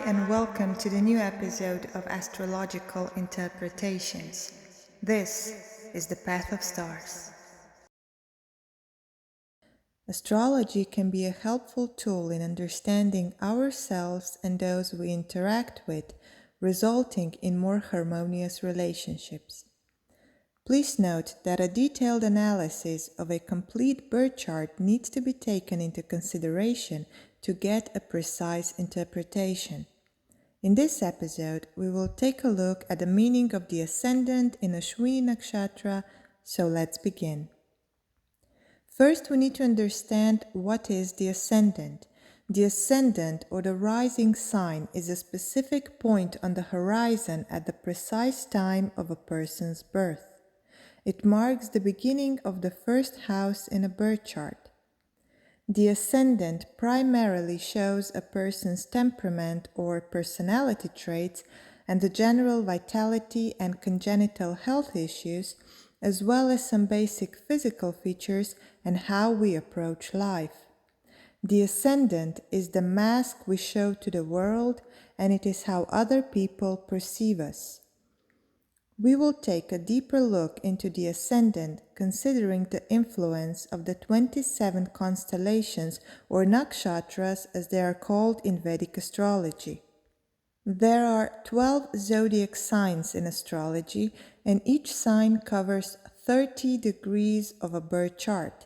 and welcome to the new episode of Astrological Interpretations. This is the Path of Stars. Astrology can be a helpful tool in understanding ourselves and those we interact with, resulting in more harmonious relationships. Please note that a detailed analysis of a complete birth chart needs to be taken into consideration to get a precise interpretation. In this episode, we will take a look at the meaning of the Ascendant in Ashwini nakshatra, so let's begin. First, we need to understand what is the Ascendant. The Ascendant, or the rising sign, is a specific point on the horizon at the precise time of a person's birth. It marks the beginning of the first house in a birth chart. The Ascendant primarily shows a person's temperament or personality traits and the general vitality and congenital health issues, as well as some basic physical features and how we approach life. The Ascendant is the mask we show to the world, and it is how other people perceive us. We will take a deeper look into the Ascendant, considering the influence of the 27 constellations or nakshatras as they are called in Vedic astrology. There are 12 zodiac signs in astrology, and each sign covers 30 degrees of a birth chart.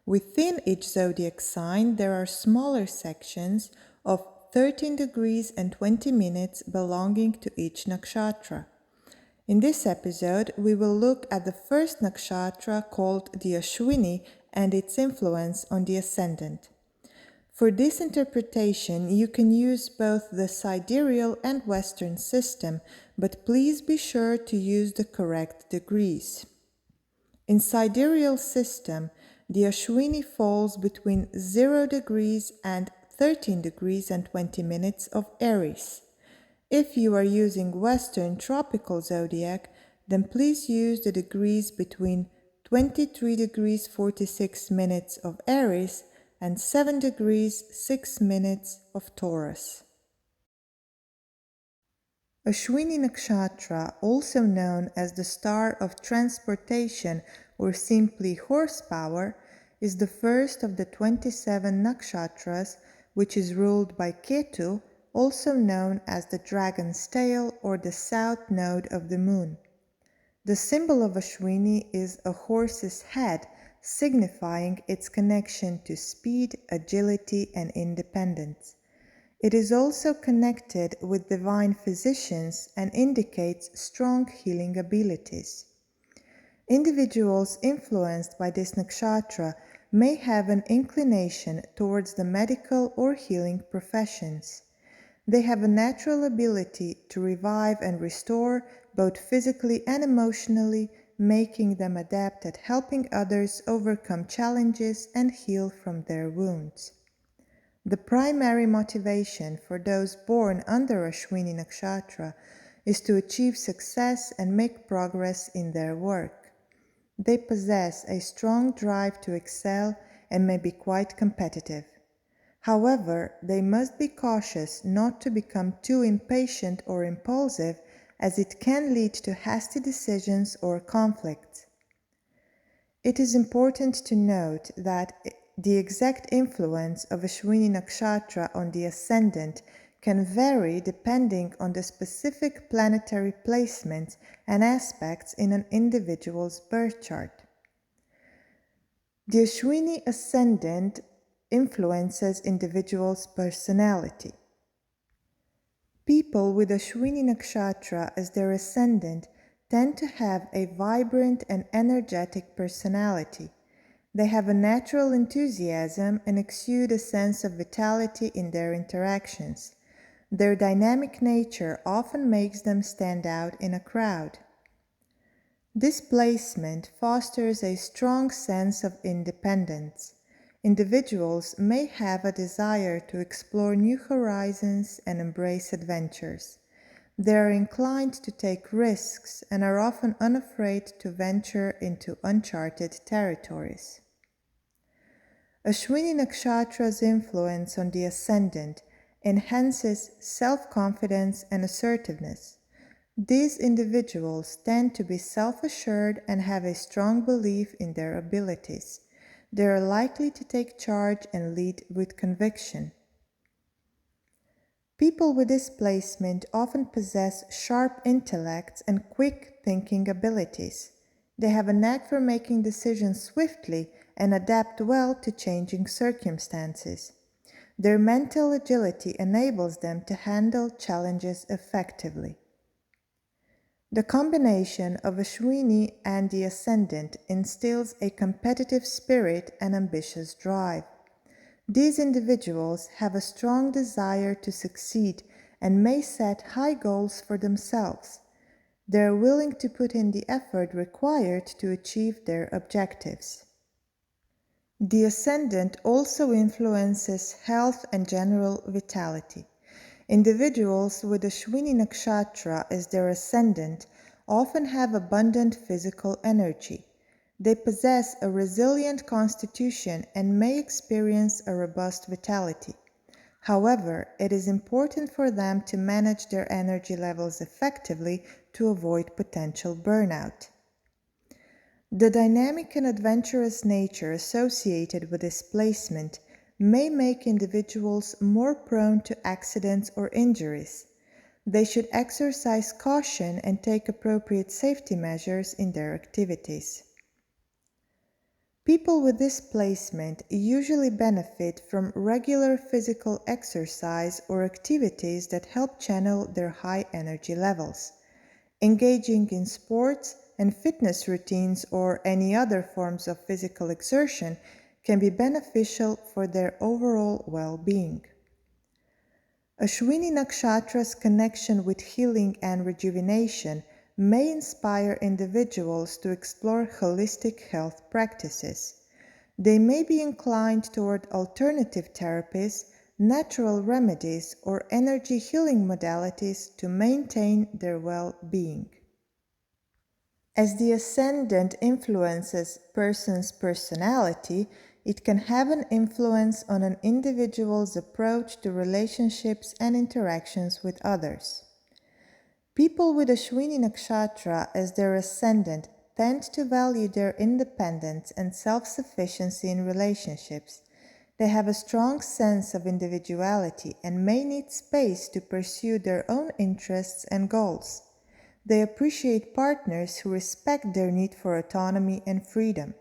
Within each zodiac sign, there are smaller sections of 13 degrees and 20 minutes belonging to each nakshatra. In this episode, we will look at the first nakshatra called the Ashwini and its influence on the Ascendant. For this interpretation, you can use both the sidereal and Western system, but please be sure to use the correct degrees. In sidereal system, the Ashwini falls between 0 degrees and 13 degrees and 20 minutes of Aries. If you are using Western tropical zodiac, then please use the degrees between 23 degrees 46 minutes of Aries and 7 degrees 6 minutes of Taurus. Ashwini nakshatra, also known as the star of transportation or simply horsepower, is the first of the 27 nakshatras, which is ruled by Ketu, also known as the dragon's tail or the south node of the moon. The symbol of Ashwini is a horse's head, signifying its connection to speed, agility, and independence. It is also connected with divine physicians and indicates strong healing abilities. Individuals influenced by this nakshatra may have an inclination towards the medical or healing professions. They have a natural ability to revive and restore both physically and emotionally, making them adept at helping others overcome challenges and heal from their wounds. The primary motivation for those born under Ashwini nakshatra is to achieve success and make progress in their work. They possess a strong drive to excel and may be quite competitive. However, they must be cautious not to become too impatient or impulsive, as it can lead to hasty decisions or conflicts. It is important to note that the exact influence of Ashwini nakshatra on the Ascendant can vary depending on the specific planetary placements and aspects in an individual's birth chart. The Ashwini Ascendant influences individuals' personality. People with Ashwini nakshatra as their ascendant tend to have a vibrant and energetic personality. They have a natural enthusiasm and exude a sense of vitality in their interactions. Their dynamic nature often makes them stand out in a crowd. This placement fosters a strong sense of independence. Individuals may have a desire to explore new horizons and embrace adventures. They are inclined to take risks and are often unafraid to venture into uncharted territories. Ashwini nakshatra's influence on the Ascendant enhances self-confidence and assertiveness. These individuals tend to be self-assured and have a strong belief in their abilities. They are likely to take charge and lead with conviction. People with this placement often possess sharp intellects and quick thinking abilities. They have a knack for making decisions swiftly and adapt well to changing circumstances. Their mental agility enables them to handle challenges effectively. The combination of Ashwini and the Ascendant instills a competitive spirit and ambitious drive. These individuals have a strong desire to succeed and may set high goals for themselves. They are willing to put in the effort required to achieve their objectives. The Ascendant also influences health and general vitality. Individuals with Ashwini nakshatra as their ascendant often have abundant physical energy. They possess a resilient constitution and may experience a robust vitality. However, it is important for them to manage their energy levels effectively to avoid potential burnout. The dynamic and adventurous nature associated with this placement may make individuals more prone to accidents or injuries. They should exercise caution and take appropriate safety measures in their activities. People with this placement usually benefit from regular physical exercise or activities that help channel their high energy levels. Engaging in sports and fitness routines or any other forms of physical exertion can be beneficial for their overall well-being. Ashwini Nakshatra's connection with healing and rejuvenation may inspire individuals to explore holistic health practices. They may be inclined toward alternative therapies, natural remedies, or energy healing modalities to maintain their well-being. As the ascendant influences person's personality, it can have an influence on an individual's approach to relationships and interactions with others. People with Ashwini nakshatra as their ascendant tend to value their independence and self-sufficiency in relationships. They have a strong sense of individuality and may need space to pursue their own interests and goals. They appreciate partners who respect their need for autonomy and freedom.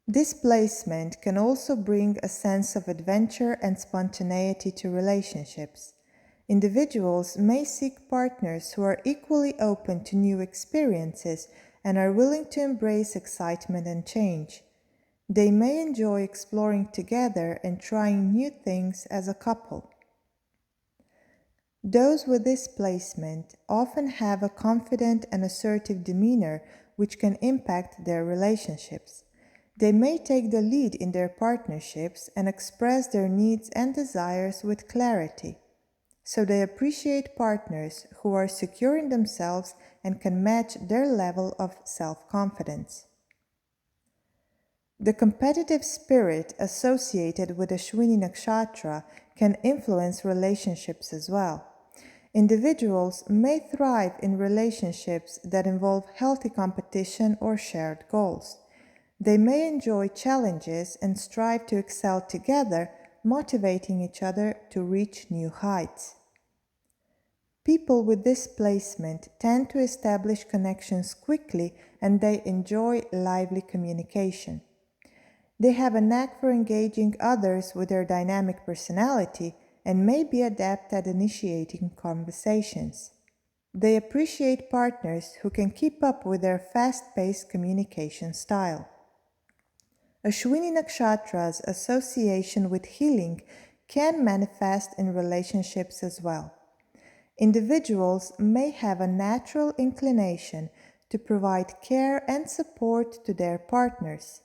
This placement can also bring a sense of adventure and spontaneity to relationships. Individuals may seek partners who are equally open to new experiences and are willing to embrace excitement and change. They may enjoy exploring together and trying new things as a couple. Those with this placement often have a confident and assertive demeanor which can impact their relationships. They may take the lead in their partnerships and express their needs and desires with clarity. So they appreciate partners who are secure in themselves and can match their level of self-confidence. The competitive spirit associated with Ashwini nakshatra can influence relationships as well. Individuals may thrive in relationships that involve healthy competition or shared goals. They may enjoy challenges and strive to excel together, motivating each other to reach new heights. People with this placement tend to establish connections quickly and they enjoy lively communication. They have a knack for engaging others with their dynamic personality and may be adept at initiating conversations. They appreciate partners who can keep up with their fast-paced communication style. Ashwini Nakshatra's association with healing can manifest in relationships as well. Individuals may have a natural inclination to provide care and support to their partners.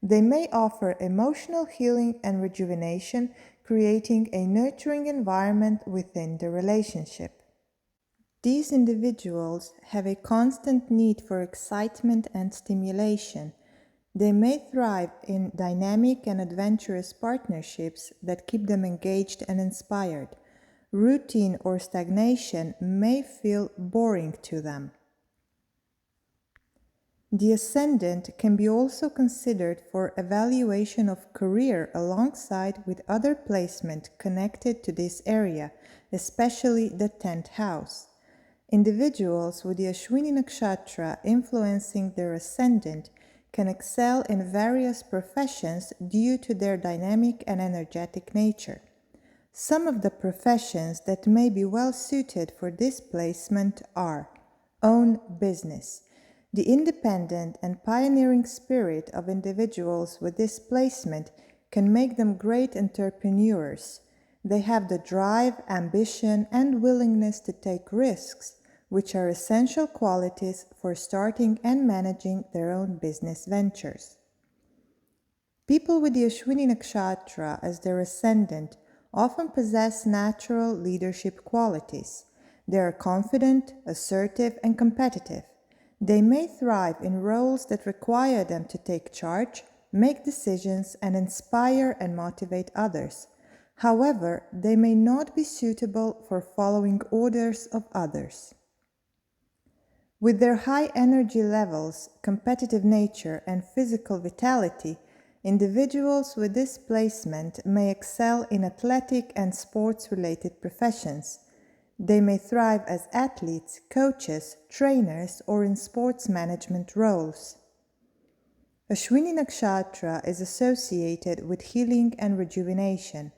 They may offer emotional healing and rejuvenation, creating a nurturing environment within the relationship. These individuals have a constant need for excitement and stimulation. They may thrive in dynamic and adventurous partnerships that keep them engaged and inspired. Routine or stagnation may feel boring to them. The Ascendant can be also considered for evaluation of career alongside with other placement connected to this area, especially the 10th house. Individuals with the Ashwini nakshatra influencing their Ascendant can excel in various professions due to their dynamic and energetic nature. Some of the professions that may be well suited for this placement are own business. The independent and pioneering spirit of individuals with this placement can make them great entrepreneurs. They have the drive, ambition, and willingness to take risks, which are essential qualities for starting and managing their own business ventures. People with the Ashwini nakshatra as their ascendant often possess natural leadership qualities. They are confident, assertive, and competitive. They may thrive in roles that require them to take charge, make decisions, and inspire and motivate others. However, they may not be suitable for following orders of others. With their high energy levels, competitive nature, and physical vitality, individuals with this placement may excel in athletic and sports-related professions. They may thrive as athletes, coaches, trainers, or in sports management roles. Ashwini nakshatra is associated with healing and rejuvenation.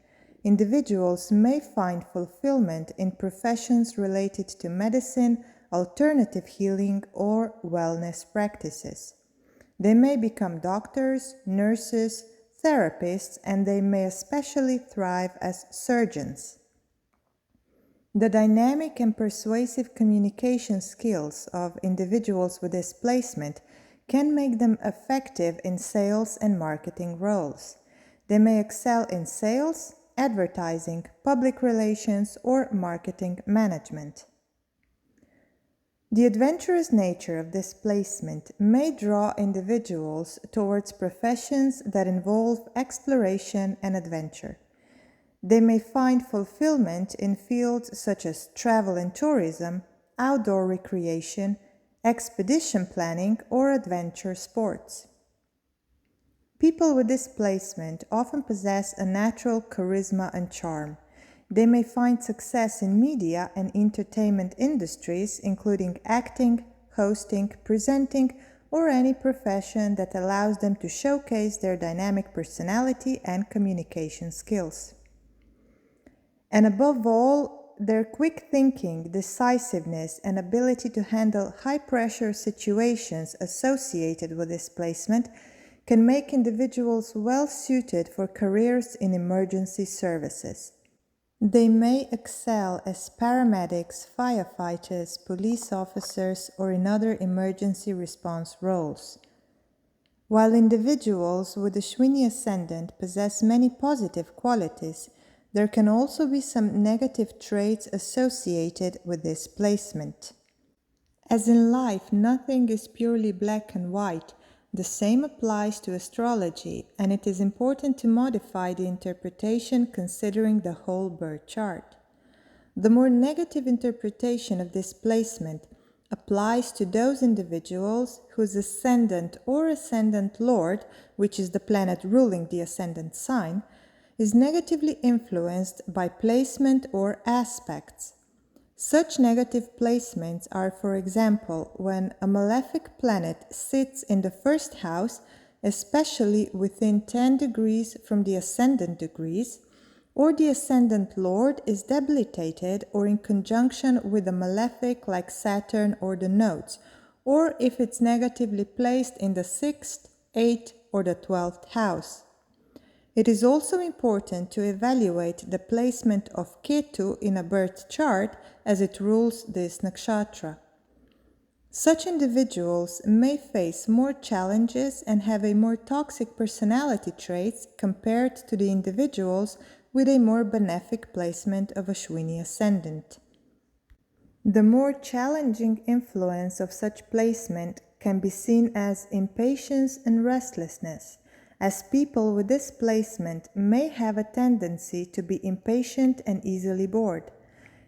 Individuals may find fulfillment in professions related to medicine, alternative healing, or wellness practices. They may become doctors, nurses, therapists, and they may especially thrive as surgeons. The dynamic and persuasive communication skills of individuals with this placement can make them effective in sales and marketing roles. They may excel in sales, advertising, public relations, or marketing management. The adventurous nature of this placement may draw individuals towards professions that involve exploration and adventure. They may find fulfillment in fields such as travel and tourism, outdoor recreation, expedition planning, or adventure sports. People with this placement often possess a natural charisma and charm. They may find success in media and entertainment industries, including acting, hosting, presenting, or any profession that allows them to showcase their dynamic personality and communication skills. And above all, their quick thinking, decisiveness, and ability to handle high-pressure situations associated with this placement can make individuals well-suited for careers in emergency services. They may excel as paramedics, firefighters, police officers, or in other emergency response roles. While individuals with the Ashwini Ascendant possess many positive qualities, there can also be some negative traits associated with this placement. As in life, nothing is purely black and white. The same applies to astrology, and it is important to modify the interpretation considering the whole birth chart. The more negative interpretation of this placement applies to those individuals whose ascendant or ascendant lord, which is the planet ruling the ascendant sign, is negatively influenced by placement or aspects. Such negative placements are, for example, when a malefic planet sits in the first house, especially within 10 degrees from the ascendant degrees, or the ascendant lord is debilitated or in conjunction with a malefic like Saturn or the nodes, or if it's negatively placed in the 6th, 8th, or the 12th house. It is also important to evaluate the placement of Ketu in a birth chart as it rules this nakshatra. Such individuals may face more challenges and have a more toxic personality traits compared to the individuals with a more benefic placement of Ashwini Ascendant. The more challenging influence of such placement can be seen as impatience and restlessness, as people with this placement may have a tendency to be impatient and easily bored.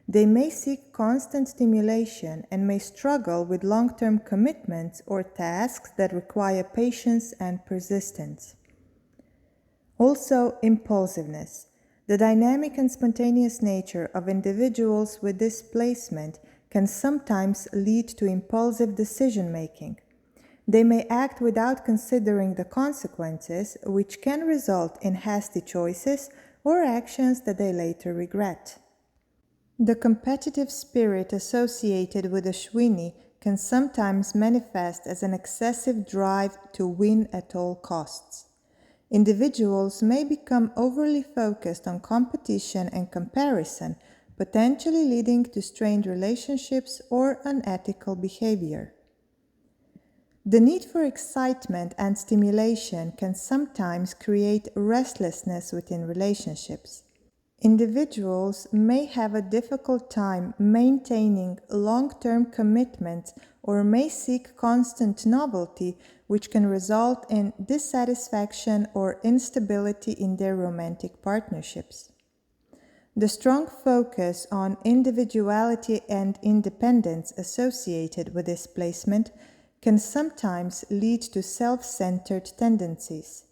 They may seek constant stimulation and may struggle with long-term commitments or tasks that require patience and persistence. Also, impulsiveness. The dynamic and spontaneous nature of individuals with this placement can sometimes lead to impulsive decision-making. They may act without considering the consequences, which can result in hasty choices or actions that they later regret. The competitive spirit associated with Ashwini can sometimes manifest as an excessive drive to win at all costs. Individuals may become overly focused on competition and comparison, potentially leading to strained relationships or unethical behavior. The need for excitement and stimulation can sometimes create restlessness within relationships. Individuals may have a difficult time maintaining long-term commitments or may seek constant novelty, which can result in dissatisfaction or instability in their romantic partnerships. The strong focus on individuality and independence associated with this placement can sometimes lead to self-centered tendencies.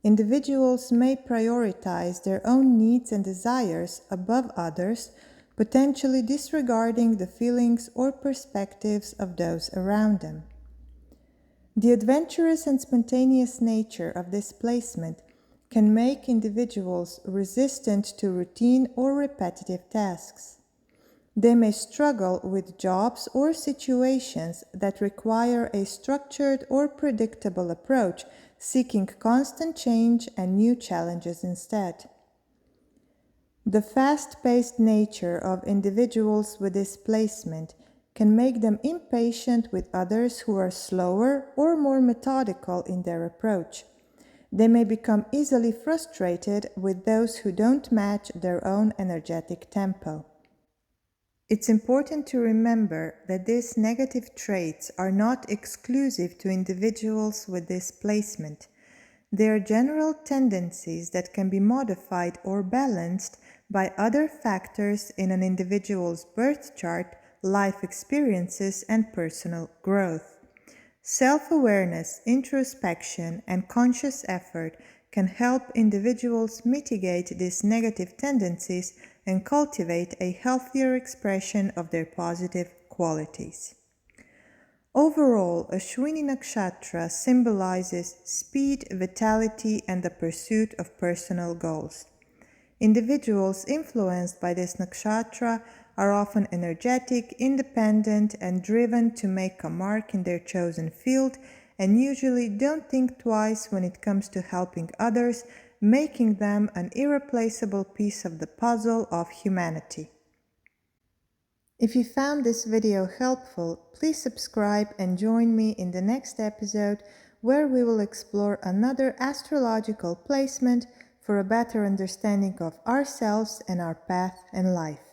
Individuals may prioritize their own needs and desires above others, potentially disregarding the feelings or perspectives of those around them. The adventurous and spontaneous nature of this placement can make individuals resistant to routine or repetitive tasks. They may struggle with jobs or situations that require a structured or predictable approach, seeking constant change and new challenges instead. The fast-paced nature of individuals with this placement can make them impatient with others who are slower or more methodical in their approach. They may become easily frustrated with those who don't match their own energetic tempo. It's important to remember that these negative traits are not exclusive to individuals with this placement. They are general tendencies that can be modified or balanced by other factors in an individual's birth chart, life experiences, and personal growth. Self-awareness, introspection, and conscious effort can help individuals mitigate these negative tendencies and cultivate a healthier expression of their positive qualities. Overall, Ashwini Nakshatra symbolizes speed, vitality, and the pursuit of personal goals. Individuals influenced by this nakshatra are often energetic, independent, and driven to make a mark in their chosen field, and usually don't think twice when it comes to helping others, making them an irreplaceable piece of the puzzle of humanity. If you found this video helpful, please subscribe and join me in the next episode where we will explore another astrological placement for a better understanding of ourselves and our path in life.